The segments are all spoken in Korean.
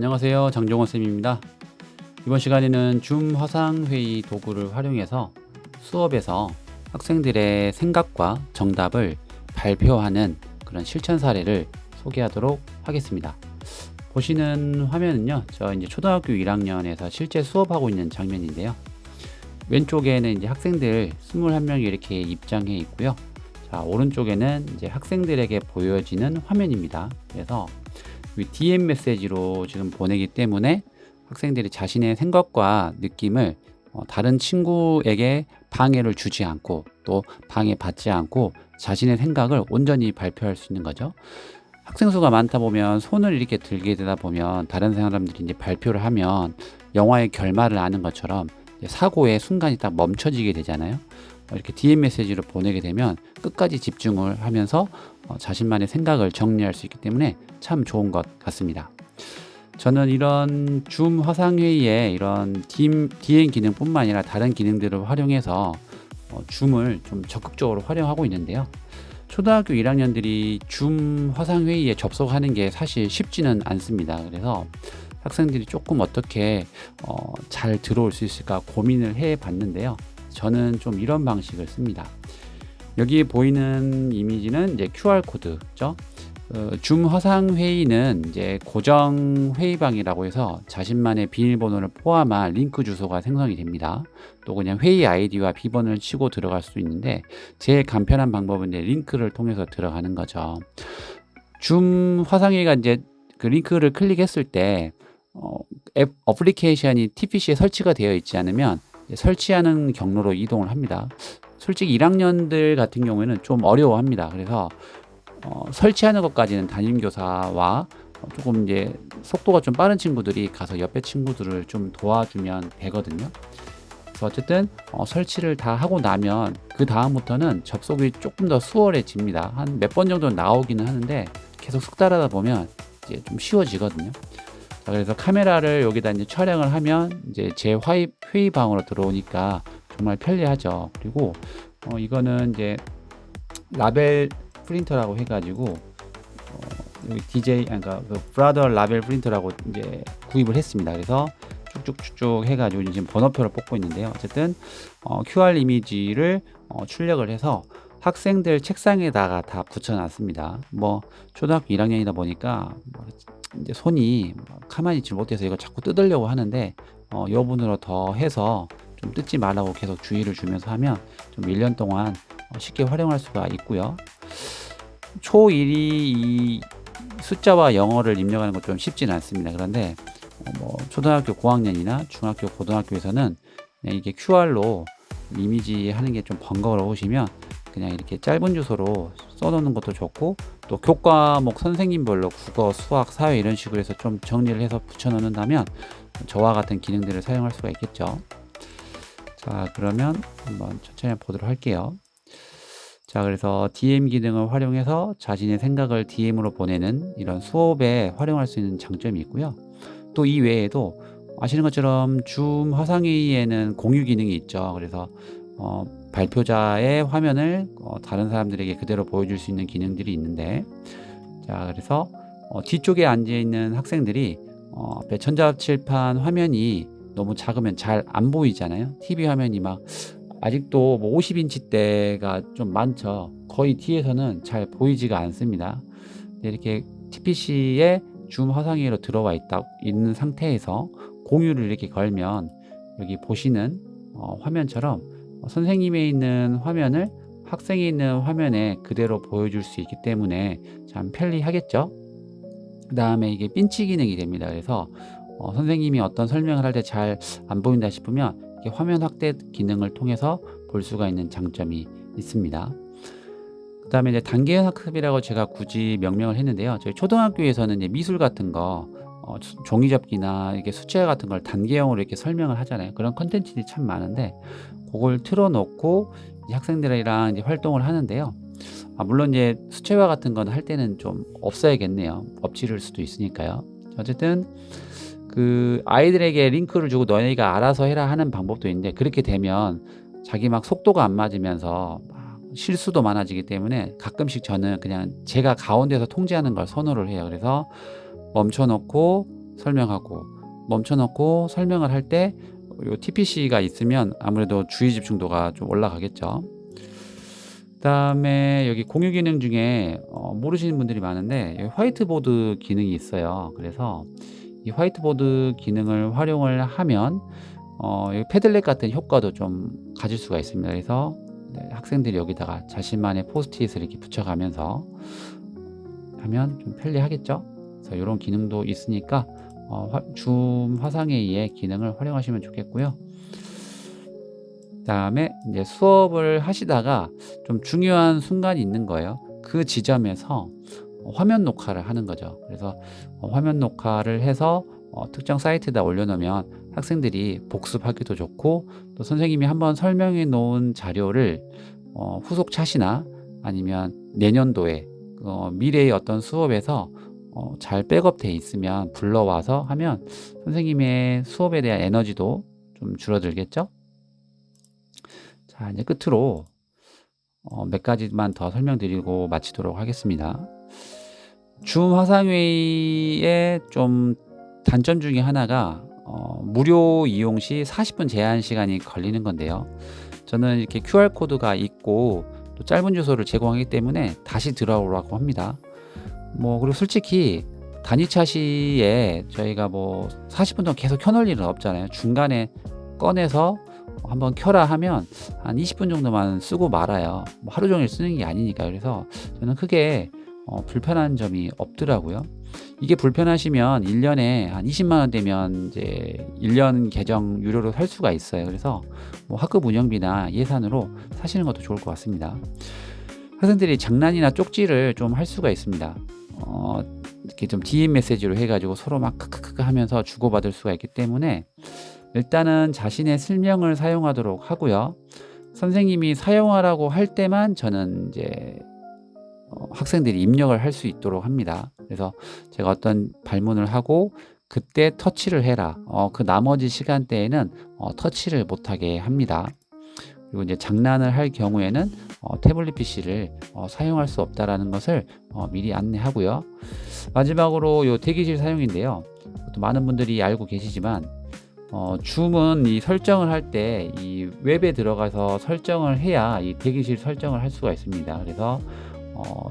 안녕하세요. 장종원 쌤입니다. 이번 시간에는 줌 화상회의 도구를 활용해서 수업에서 학생들의 생각과 정답을 발표하는 그런 실천 사례를 소개하도록 하겠습니다. 보시는 화면은요, 저 이제 초등학교 1학년에서 실제 수업하고 있는 장면인데요. 왼쪽에는 이제 학생들 21명이 이렇게 입장해 있고요. 자, 오른쪽에는 이제 학생들에게 보여지는 화면입니다. 그래서 DM 메시지로 지금 보내기 때문에 학생들이 자신의 생각과 느낌을 다른 친구에게 방해를 주지 않고 또 방해받지 않고 자신의 생각을 온전히 발표할 수 있는 거죠. 학생 수가 많다 보면 손을 이렇게 들게 되다 보면 다른 사람들이 이제 발표를 하면 영화의 결말을 아는 것처럼 사고의 순간이 딱 멈춰지게 되잖아요. 이렇게 DM 메시지로 보내게 되면 끝까지 집중을 하면서 자신만의 생각을 정리할 수 있기 때문에 참 좋은 것 같습니다. 저는 이런 줌 화상회의에 이런 DM 기능뿐만 아니라 다른 기능들을 활용해서 줌을 좀 적극적으로 활용하고 있는데요. 초등학교 1학년들이 줌 화상회의에 접속하는 게 사실 쉽지는 않습니다. 그래서 학생들이 조금 어떻게 잘 들어올 수 있을까 고민을 해 봤는데요. 저는 좀 이런 방식을 씁니다. 여기 보이는 이미지는 이제 QR 코드죠. 줌 화상 회의는 이제 고정 회의방이라고 해서 자신만의 비밀번호를 포함한 링크 주소가 생성이 됩니다. 또 그냥 회의 아이디와 비번을 치고 들어갈 수 있는데 제일 간편한 방법은 이제 링크를 통해서 들어가는 거죠. 줌 화상 회의가 이제 그 링크를 클릭했을 때 앱 어플리케이션이 TPC에 설치가 되어 있지 않으면 설치하는 경로로 이동을 합니다. 솔직히 1학년들 같은 경우에는 좀 어려워합니다. 그래서 설치하는 것까지는 담임교사와 조금 이제 속도가 좀 빠른 친구들이 가서 옆에 친구들을 좀 도와주면 되거든요. 그래서 어쨌든 설치를 다 하고 나면 그 다음부터는 접속이 조금 더 수월해집니다. 한 몇 번 정도 나오기는 하는데 계속 숙달하다 보면 이제 좀 쉬워지거든요. 자, 그래서 카메라를 여기다 이제 촬영을 하면 이제 제 회의방으로 들어오니까 정말 편리하죠. 그리고 이거는 이제 라벨 프린터라고 해가지고 여기 그러니까 그 브라더 라벨 프린터라고 이제 구입을 했습니다. 그래서 쭉쭉쭉쭉 해가지고 지금 번호표를 뽑고 있는데요. 어쨌든 QR 이미지를 출력을 해서 학생들 책상에다가 다 붙여놨습니다. 뭐 초등학교 1학년이다 보니까 이제 손이 가만히 있지 못해서 이거 자꾸 뜯으려고 하는데 여분으로 더 해서 좀 뜯지 말라고 계속 주의를 주면서 하면 좀 1년 동안 쉽게 활용할 수가 있고요. 초1이 이 숫자와 영어를 입력하는 것 좀 쉽지는 않습니다. 그런데 뭐 초등학교 고학년이나 중학교 고등학교에서는 그냥 이게 QR로 이미지 하는 게 좀 번거로우시면 그냥 이렇게 짧은 주소로 써놓는 것도 좋고 또 교과목 선생님별로 국어, 수학, 사회 이런 식으로 해서 좀 정리를 해서 붙여놓는다면 저와 같은 기능들을 사용할 수가 있겠죠. 자, 그러면 한번 천천히 보도록 할게요. 자, 그래서 DM 기능을 활용해서 자신의 생각을 DM으로 보내는 이런 수업에 활용할 수 있는 장점이 있고요. 또 이 외에도 아시는 것처럼 줌 화상회의에는 공유 기능이 있죠. 그래서 발표자의 화면을 다른 사람들에게 그대로 보여줄 수 있는 기능들이 있는데, 자, 그래서 뒤쪽에 앉아 있는 학생들이 앞에 전자칠판 화면이 너무 작으면 잘 안 보이잖아요. TV 화면이 막 아직도 뭐 50인치대가 좀 많죠. 거의 뒤에서는 잘 보이지가 않습니다. 이렇게 TPC에 줌 화상회의로 들어와 있는 상태에서 공유를 이렇게 걸면 여기 보시는 화면처럼 선생님이 있는 화면을 학생이 있는 화면에 그대로 보여줄 수 있기 때문에 참 편리하겠죠. 그 다음에 이게 핀치 기능이 됩니다. 그래서 선생님이 어떤 설명을 할 때 잘 안 보인다 싶으면 이렇게 화면 확대 기능을 통해서 볼 수가 있는 장점이 있습니다. 그 다음에 이제 단계형 학습이라고 제가 굳이 명명을 했는데요. 저희 초등학교에서는 이제 미술 같은 거 종이접기나 이렇게 수채화 같은 걸 단계형으로 이렇게 설명을 하잖아요. 그런 컨텐츠들이 참 많은데 그걸 틀어놓고 이제 학생들이랑 이제 활동을 하는데요. 물론 이제 수채화 같은 건 할 때는 좀 없어야겠네요. 엎지를 수도 있으니까요. 어쨌든 그 아이들에게 링크를 주고 너희가 알아서 해라 하는 방법도 있는데 그렇게 되면 자기 막 속도가 안 맞으면서 실수도 많아지기 때문에 가끔씩 저는 그냥 제가 가운데서 통제하는 걸 선호를 해요. 그래서 멈춰 놓고 설명하고, 멈춰놓고 설명을 할 때 요 TPC가 있으면 아무래도 주의 집중도가 좀 올라가겠죠. 그다음에 여기 공유 기능 중에 모르시는 분들이 많은데 여기 화이트보드 기능이 있어요. 그래서 이 화이트보드 기능을 활용을 하면 여기 패들렛 같은 효과도 좀 가질 수가 있습니다. 그래서 학생들이 여기다가 자신만의 포스트잇을 이렇게 붙여가면서 하면 좀 편리하겠죠. 그래서 이런 기능도 있으니까 줌 화상회의의 기능을 활용하시면 좋겠고요. 그다음에 이제 수업을 하시다가 좀 중요한 순간이 있는 거예요. 그 지점에서 화면 녹화를 하는 거죠. 그래서 화면 녹화를 해서 특정 사이트에다 올려놓으면 학생들이 복습하기도 좋고, 또 선생님이 한번 설명해 놓은 자료를 후속 차시나 아니면 내년도에 미래의 어떤 수업에서 잘 백업돼 있으면 불러와서 하면 선생님의 수업에 대한 에너지도 좀 줄어들겠죠. 자, 이제 끝으로 몇 가지만 더 설명드리고 마치도록 하겠습니다. 줌 화상회의의 좀 단점 중에 하나가 무료 이용 시 40분 제한 시간이 걸리는 건데요. 저는 이렇게 QR코드가 있고 또 짧은 주소를 제공하기 때문에 다시 들어오라고 합니다. 그리고 솔직히 단위차 시에 저희가 40분 동안 계속 켜놓을 일은 없잖아요. 중간에 꺼내서 한번 켜라 하면 한 20분 정도만 쓰고 말아요. 하루 종일 쓰는 게 아니니까. 그래서 저는 크게 불편한 점이 없더라고요. 이게 불편하시면 1년에 한 20만 원 되면 이제 1년 계정 유료로 살 수가 있어요. 그래서 학급 운영비나 예산으로 사시는 것도 좋을 것 같습니다. 학생들이 장난이나 쪽지를 좀 할 수가 있습니다. 이렇게 좀 DM 메시지로 해가지고 서로 막 크크크 하면서 주고받을 수가 있기 때문에 일단은 자신의 실명을 사용하도록 하고요. 선생님이 사용하라고 할 때만 저는 이제 학생들이 입력을 할 수 있도록 합니다. 그래서 제가 어떤 발문을 하고 그때 터치를 해라. 그 나머지 시간대에는 터치를 못하게 합니다. 그리고 이제 장난을 할 경우에는 태블릿 PC를 사용할 수 없다라는 것을 미리 안내하고요. 마지막으로 요 대기실 사용인데요. 또 많은 분들이 알고 계시지만 줌은 이 설정을 할 때 이 웹에 들어가서 설정을 해야 이 대기실 설정을 할 수가 있습니다. 그래서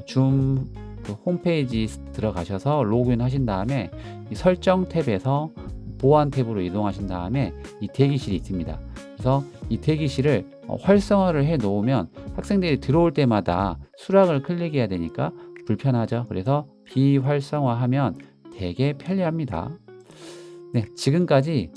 줌 그 홈페이지 들어가셔서 로그인 하신 다음에 이 설정 탭에서 보안 탭으로 이동하신 다음에 이 대기실이 있습니다. 그래서 이 대기실을 활성화를 해 놓으면 학생들이 들어올 때마다 수락을 클릭해야 되니까 불편하죠. 그래서 비활성화하면 되게 편리합니다. 네, 지금까지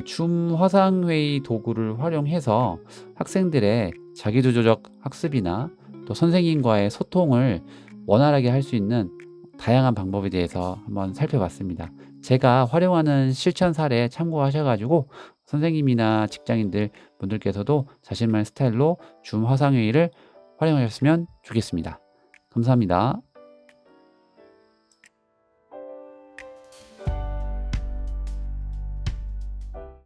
줌 화상회의 도구를 활용해서 학생들의 자기주도적 학습이나 또 선생님과의 소통을 원활하게 할 수 있는 다양한 방법에 대해서 한번 살펴봤습니다. 제가 활용하는 실천 사례 참고하셔가지고 선생님이나 직장인들 분들께서도 자신만의 스타일로 줌 화상회의를 활용하셨으면 좋겠습니다. 감사합니다.